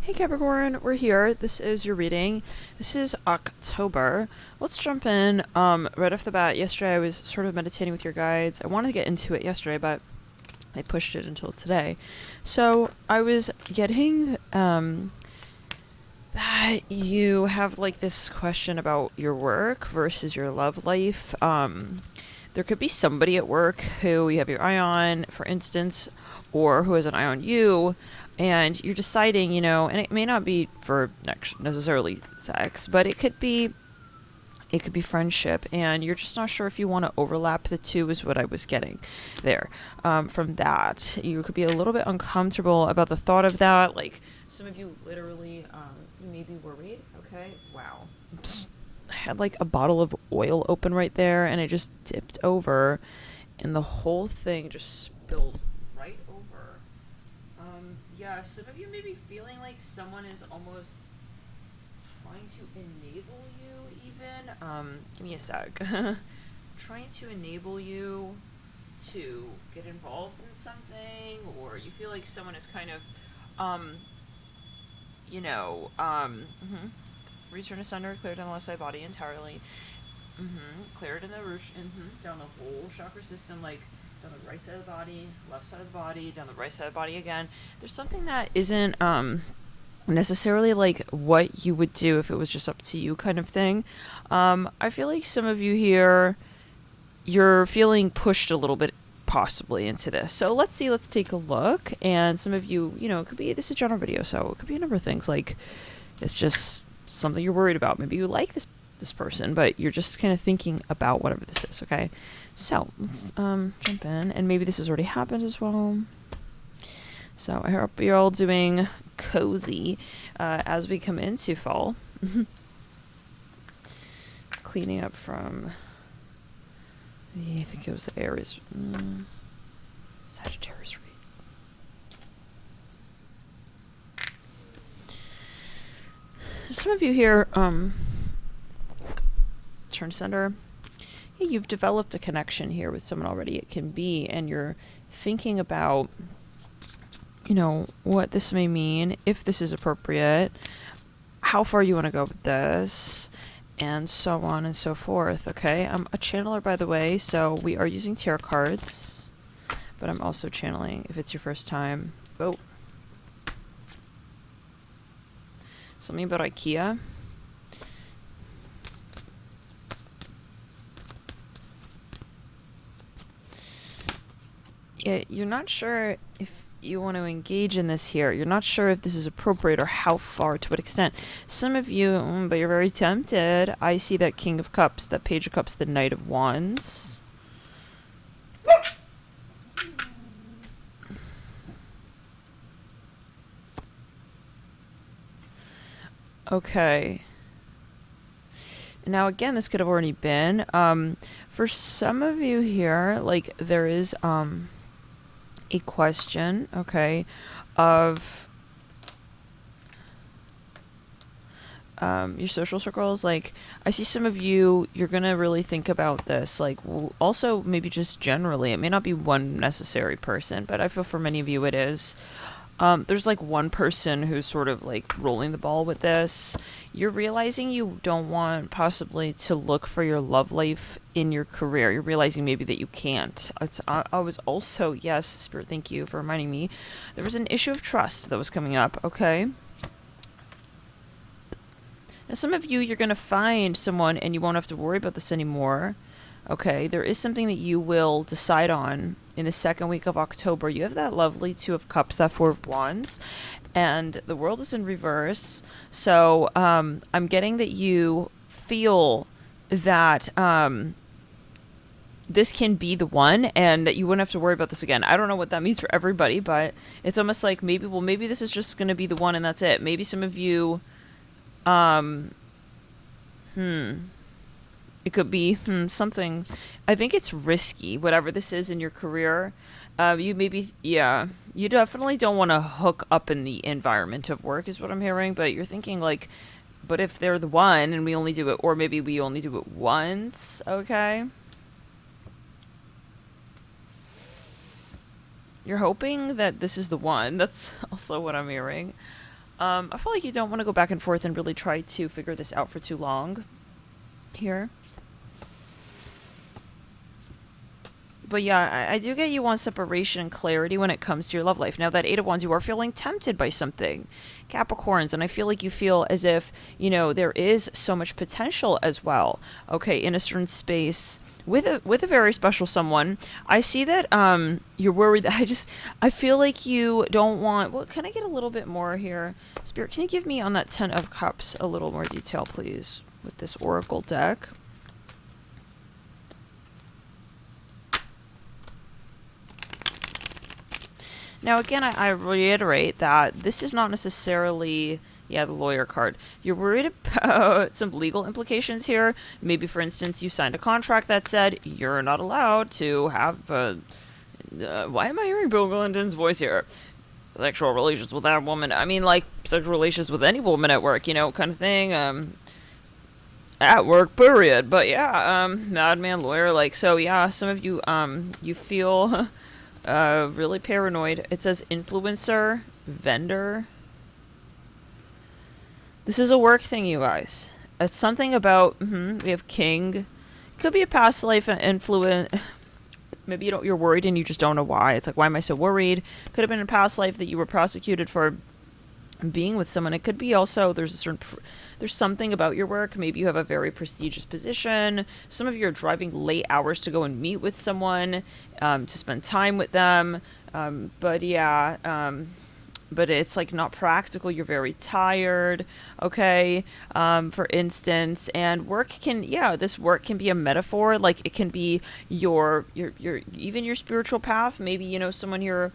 Hey Capricorn, we're here. This is your reading. This is October. Let's jump in right off the bat. Yesterday I was sort of meditating with your guides. I wanted to get into it yesterday, but I pushed it until today. So I was getting that you have like this question about your work versus your love life. There could be somebody at work who you have your eye on, for instance, or who has an eye on you, and you're deciding, and it may not be for necessarily sex, but it could be friendship, and you're just not sure if you want to overlap the two, is what I was getting there. From that, you could be a little bit uncomfortable about the thought of that. Like, some of you literally, you may be worried. Okay, wow. I had like a bottle of oil open right there, and it just dipped over, and the whole thing just spilled right over. Yeah, some of you may be feeling like someone is almost trying to enable you, even. Give me a sec. Trying to enable you to get involved in something, or you feel like someone is kind of, return asunder, clear down the left side body entirely. Clear it in the root, down the whole chakra system, like down the right side of the body, left side of the body, down the right side of the body again. There's something that isn't necessarily like what you would do if it was just up to you, kind of thing. I feel like some of you here, you're feeling pushed a little bit possibly into this. So let's take a look. And some of you, it could be, this is a general video, so it could be a number of things. Like, it's just something you're worried about. Maybe you like this person, but you're just kind of thinking about whatever this is. Okay, so let's jump in, and maybe this has already happened as well. So I hope you're all doing cozy as we come into fall. Cleaning up from I think it was the Aries, Sagittarius read. Some of you here, turn center. Yeah, you've developed a connection here with someone already. It can be, and you're thinking about, what this may mean, if this is appropriate, how far you want to go with this, and so on and so forth. Okay, I'm a channeler, by the way, so we are using tarot cards, but I'm also channeling if it's your first time. Oh, something about IKEA. Yeah, you're not sure if you want to engage in this here. You're not sure if this is appropriate or how far, to what extent. Some of you, but you're very tempted. I see that King of Cups, that Page of Cups, the Knight of Wands. Okay. Now, again, this could have already been. For some of you here, like, there is a question, okay, of your social circles. Like, I see some of you, you're gonna really think about this. Like, also maybe just generally, it may not be one necessary person, but I feel for many of you it is. There's like one person who's sort of like rolling the ball with this. You're realizing you don't want possibly to look for your love life in your career. You're realizing maybe that you can't. I was also, yes, Spirit, thank you for reminding me. There was an issue of trust that was coming up, okay? Now, some of you, you're going to find someone and you won't have to worry about this anymore. Okay, there is something that you will decide on in the second week of October. You have that lovely Two of Cups, that Four of Wands, and the world is in reverse. So I'm getting that you feel that this can be the one, and that you wouldn't have to worry about this again. I don't know what that means for everybody, but it's almost like maybe this is just going to be the one and that's it. Maybe some of you, it could be something. I think it's risky, whatever this is in your career. You definitely don't want to hook up in the environment of work, is what I'm hearing. But you're thinking like, but if they're the one and we only do it, or maybe we only do it once, okay? You're hoping that this is the one. That's also what I'm hearing. I feel like you don't want to go back and forth and really try to figure this out for too long here. But yeah, I do get you want separation and clarity when it comes to your love life. Now, that Eight of Wands, you are feeling tempted by something, Capricorns, and I feel like you feel as if, there is so much potential as well, okay, in a certain space with a very special someone. I see that you're worried that I feel like you don't want. Well, can I get a little bit more here, Spirit? Can you give me on that 10 of Cups a little more detail, please, with this Oracle deck? Now, again, I reiterate that this is not necessarily, yeah, the lawyer card. You're worried about some legal implications here. Maybe, for instance, you signed a contract that said you're not allowed to have, why am I hearing Bill Clinton's voice here? Sexual relations with that woman. I mean, like, sexual relations with any woman at work, kind of thing. At work, period. But yeah, madman lawyer, like, so yeah, some of you, you feel really paranoid. It says influencer, vendor. This is a work thing, you guys. It's something about, we have king. Could be a past life influence. Maybe you're worried and you just don't know why. It's like, why am I so worried? Could have been a past life that you were prosecuted for being with someone. It could be also there's something about your work. Maybe you have a very prestigious position. Some of you are driving late hours to go and meet with someone, to spend time with them. But it's like not practical. You're very tired, okay, for instance. And this work can be a metaphor. Like, it can be your even your spiritual path. Maybe someone you're